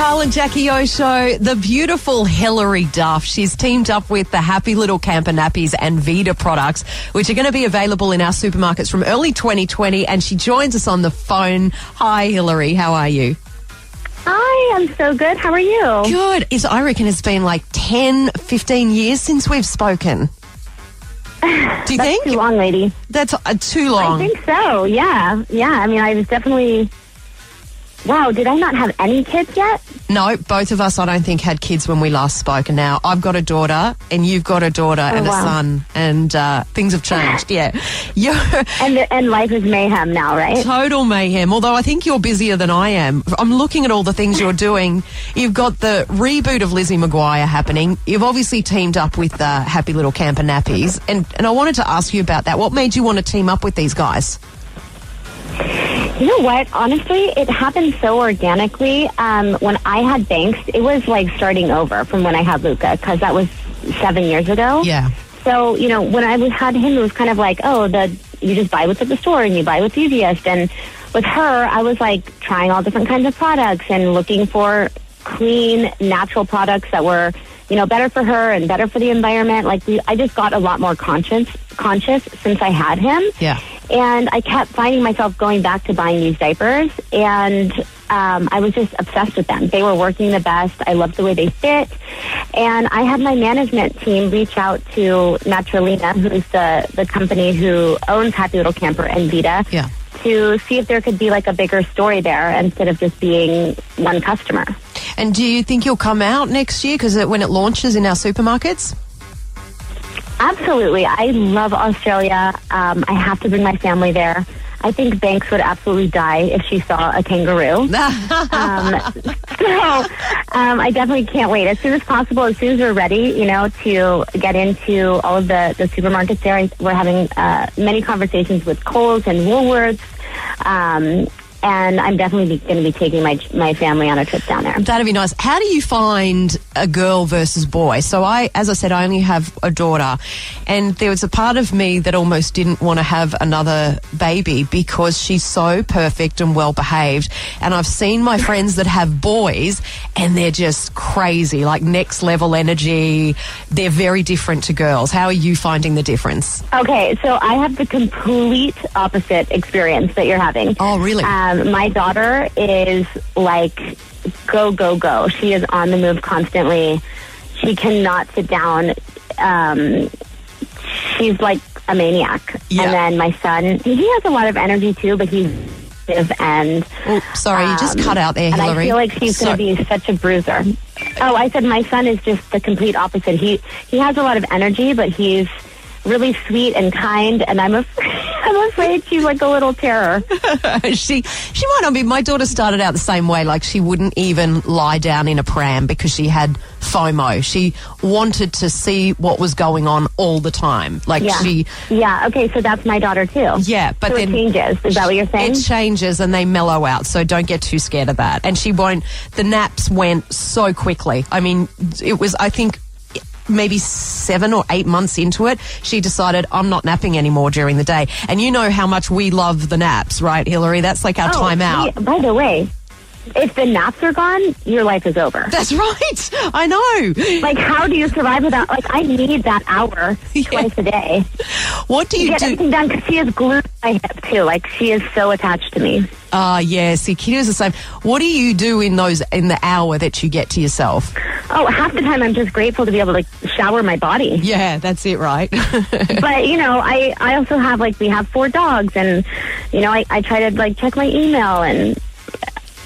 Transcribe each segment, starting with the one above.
Carl and Jackie O Show, the beautiful Hilary Duff. She's teamed up with the Happy Little Camper Nappies and Vida products, which are going to be available in our supermarkets from early 2020. And she joins us on the phone. Hi, Hilary. How are you? Hi, I'm so good. How are you? Good. I reckon it's been like 10, 15 years since we've spoken. Do you think? Too long, lady. That's too long. I think so, yeah. Yeah, I mean, I was definitely... Wow, did I not have any kids yet? No, both of us, I don't think, had kids when we last spoke. And now I've got a daughter, and you've got a daughter and a son, and things have changed. Yeah, and life is mayhem now, right? Total mayhem. Although I think you're busier than I am. I'm looking at all the things you're doing. You've got the reboot of Lizzie McGuire happening. You've obviously teamed up with Happy Little Camper Nappies, and I wanted to ask you about that. What made you want to team up with these guys? You know what? Honestly, it happened so organically. When I had Banks, it was like starting over from when I had Luca, because that was 7 years ago. Yeah. So, you know, when I had him, it was kind of like, you just buy what's at the store and you buy what's easiest. And with her, I was like trying all different kinds of products and looking for clean, natural products that were, you know, better for her and better for the environment. Like, I just got a lot more conscious since I had him. Yeah. And I kept finding myself going back to buying these diapers, and I was just obsessed with them. They were working the best. I loved the way they fit. And I had my management team reach out to Naturalina, who's the company who owns Happy Little Camper and Vida, to see if there could be like a bigger story there instead of just being one customer. And do you think you'll come out next year when it launches in our supermarkets? Absolutely. I love Australia. I have to bring my family there. I think Banks would absolutely die if she saw a kangaroo. I definitely can't wait. As soon as possible, as soon as we're ready, you know, to get into all of the supermarkets there. We're having many conversations with Kohl's and Woolworths. And I'm definitely going to be taking my family on a trip down there. That'd be nice. How do you find a girl versus boy? So as I said, I only have a daughter, and there was a part of me that almost didn't want to have another baby because she's so perfect and well behaved. And I've seen my friends that have boys, and they're just crazy, like next level energy. They're very different to girls. How are you finding the difference? Okay, so I have the complete opposite experience that you're having. Oh, really? My daughter is like go, go, go. She is on the move constantly. She cannot sit down. She's like a maniac. Yeah. And then my son, he has a lot of energy too, but he's and oh, sorry, you just cut out there, Hilary. And I feel like she's going to be such a bruiser. Oh, I said my son is just the complete opposite. He has a lot of energy, but he's really sweet and kind, and I'm afraid she's like a little terror. She might not be. My daughter started out the same way. Like, she wouldn't even lie down in a pram because she had FOMO. She wanted to see what was going on all the time. Like, yeah. Okay, so that's my daughter too. Yeah, but so then it changes. Is that what you're saying? It changes and they mellow out. So don't get too scared of that. And she won't. The naps went so quickly. I mean, it was, I think, maybe 7 or 8 months into it, she decided, I'm not napping anymore during the day. And you know how much we love the naps, right, Hilary? That's like our time out. By the way, if the naps are gone, your life is over. That's right. I know. Like, how do you survive without, like, I need that hour twice a day. What do you get everything done? Because she is glued to my hip, too. Like, she is so attached to me. Yeah. See, Kiddo's the same. What do you do in the hour that you get to yourself? Oh, half the time I'm just grateful to be able to shower my body. Yeah, that's it, right? But, you know, I also have, like, we have 4 dogs, and, you know, I try to, like, check my email, and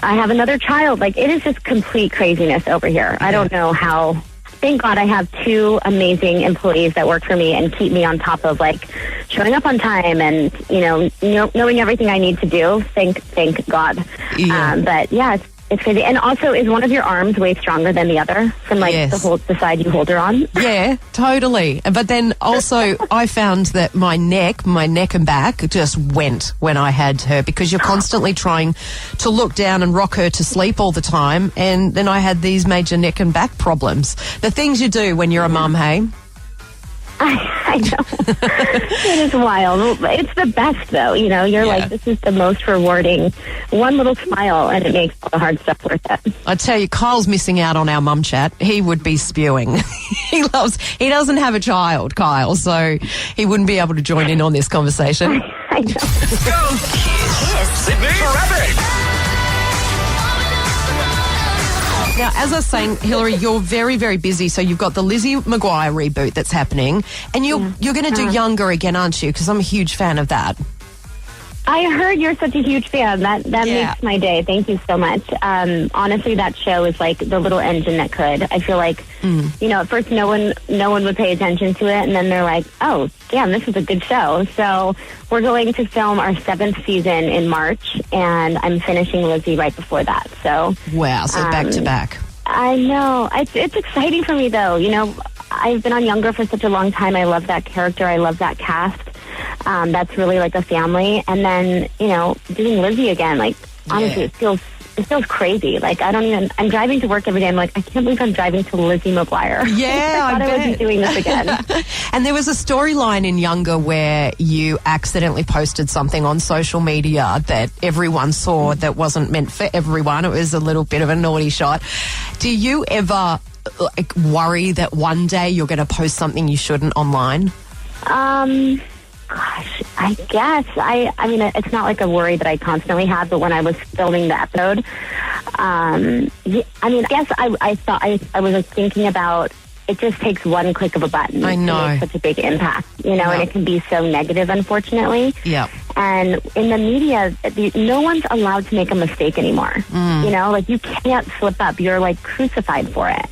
I have another child. Like, it is just complete craziness over here. I don't know how. Thank God I have 2 amazing employees that work for me and keep me on top of, like, showing up on time and, you know, knowing everything I need to do. Thank God. Yeah. But, yeah, it's crazy. And also, is one of your arms way stronger than the other from, like, the side you hold her on? Yeah, totally. But then also, I found that my neck and back just went when I had her, because you're constantly trying to look down and rock her to sleep all the time. And then I had these major neck and back problems. The things you do when you're a mum, hey? I know. It is wild. It's the best, though. You know, you're like, this is the most rewarding. One little smile, and it makes all the hard stuff worth it. I tell you, Kyle's missing out on our mum chat. He would be spewing. He doesn't have a child, Kyle, so he wouldn't be able to join in on this conversation. I know. Go Kiss Sydney Traffic. Now, as I was saying, Hillary, you're very, very busy. So you've got the Lizzie McGuire reboot that's happening, and you're going to do Younger again, aren't you? Because I'm a huge fan of that. I heard you're such a huge fan. That makes my day. Thank you so much. Honestly, that show is like the little engine that could. I feel like, you know, at first no one would pay attention to it, and then they're like, oh, damn, this is a good show. So we're going to film our 7th season in March, and I'm finishing Lizzie right before that. So wow, so back to back. I know. It's exciting for me, though. You know, I've been on Younger for such a long time. I love that character. I love that cast. That's really like a family. And then, you know, doing Lizzie again, like, honestly, it feels crazy. Like, I'm driving to work every day. I'm like, I can't believe I'm driving to Lizzie McGuire. Yeah, I thought I would be doing this again. And there was a storyline in Younger where you accidentally posted something on social media that everyone saw that wasn't meant for everyone. It was a little bit of a naughty shot. Do you ever like worry that one day you're going to post something you shouldn't online? Gosh, I guess. I mean, it's not like a worry that I constantly have, but when I was filming the episode, I mean, I guess I thought I was like, thinking about it just takes one click of a button. I know. To make such a big impact, you know, and it can be so negative, unfortunately. Yeah. And in the media, no one's allowed to make a mistake anymore. You know, like you can't slip up. You're like crucified for it.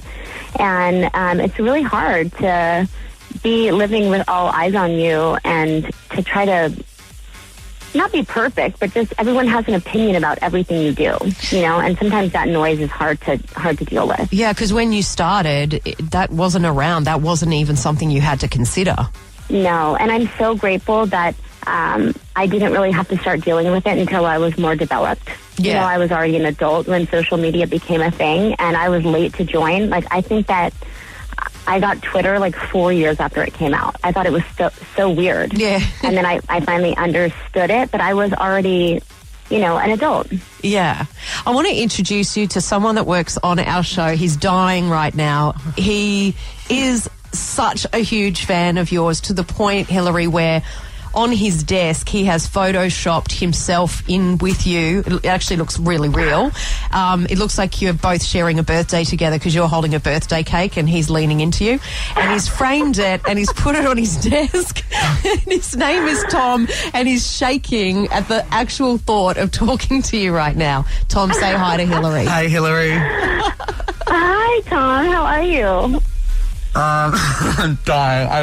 And it's really hard to be living with all eyes on you and to try to not be perfect, but just everyone has an opinion about everything you do, you know, and sometimes that noise is hard to deal with. Yeah, because when you started, that wasn't around. That wasn't even something you had to consider. No, and I'm so grateful that I didn't really have to start dealing with it until I was more developed. Yeah. You know, I was already an adult when social media became a thing, and I was late to join. Like, I think that I got Twitter like 4 years after it came out. I thought it was so weird. Yeah. And then I finally understood it, but I was already, you know, an adult. Yeah. I want to introduce you to someone that works on our show. He's dying right now. He is such a huge fan of yours, to the point, Hillary, where on his desk he has photoshopped himself in with you. It actually looks really real. It looks like you're both sharing a birthday together because you're holding a birthday cake and he's leaning into you. And he's framed it and he's put it on his desk. And his name is Tom, and he's shaking at the actual thought of talking to you right now. Tom, say hi to Hillary. Hi, Hillary. Hi, Tom. How are you? I'm dying. I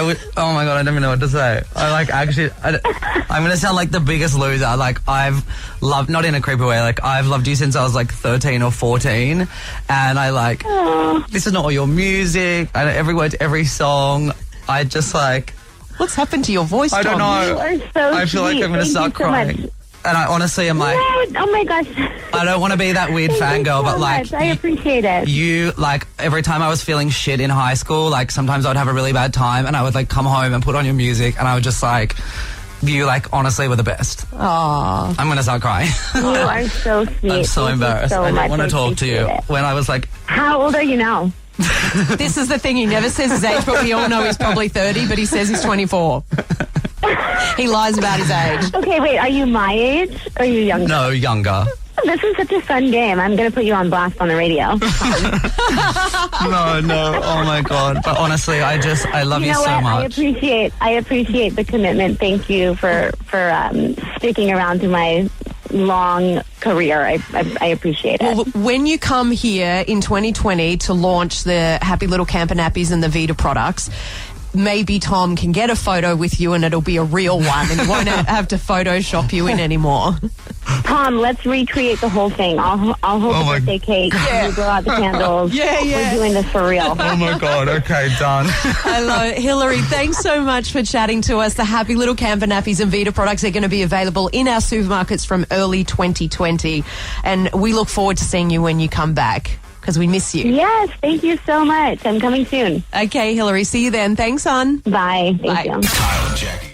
would, oh my God, I don't even know what to say. I'm going to sound like the biggest loser. Like, I've loved, not in a creepy way, like, I've loved you since I was like 13 or 14. And I like, this is not all your music. I know every word to every song. I just like. What's happened to your voice, Tom? I don't know. You are so I feel like I'm going to start crying. Much. And I honestly am like, oh my gosh. I don't want to be that weird fangirl, but like, much. I appreciate it. You, like, every time I was feeling shit in high school, like, sometimes I would have a really bad time and I would like come home and put on your music and I would just like, you like honestly were the best. Aww. I'm going to start crying. You are so sweet. I'm so embarrassed. So I don't want to I talk to you. When I was like. How old are you now? This is the thing, he never says his age, but we all know he's probably 30, but he says he's 24. He lies about his age. Okay, wait, are you my age or are you younger? No, younger. This is such a fun game. I'm going to put you on blast on the radio. No, oh my God. But honestly, I love you so much. I appreciate the commitment. Thank you for sticking around through my long career. I appreciate it. Well, when you come here in 2020 to launch the Happy Little Camper Nappies and the Vita products, maybe Tom can get a photo with you and it'll be a real one and you won't have to Photoshop you in anymore. Tom, let's recreate the whole thing. I'll hold the birthday cake. Yeah. You blow out the candles. Yeah. We're doing this for real. Oh my God. Okay, done. Hello, Hillary. Thanks so much for chatting to us. The Happy Little Camper Nappies and Vita products are going to be available in our supermarkets from early 2020. And we look forward to seeing you when you come back. because we miss you. Yes, thank you so much. I'm coming soon. Okay, Hillary, see you then. Thanks, hon. Bye. Thank Bye. you. Kyle and Jackie.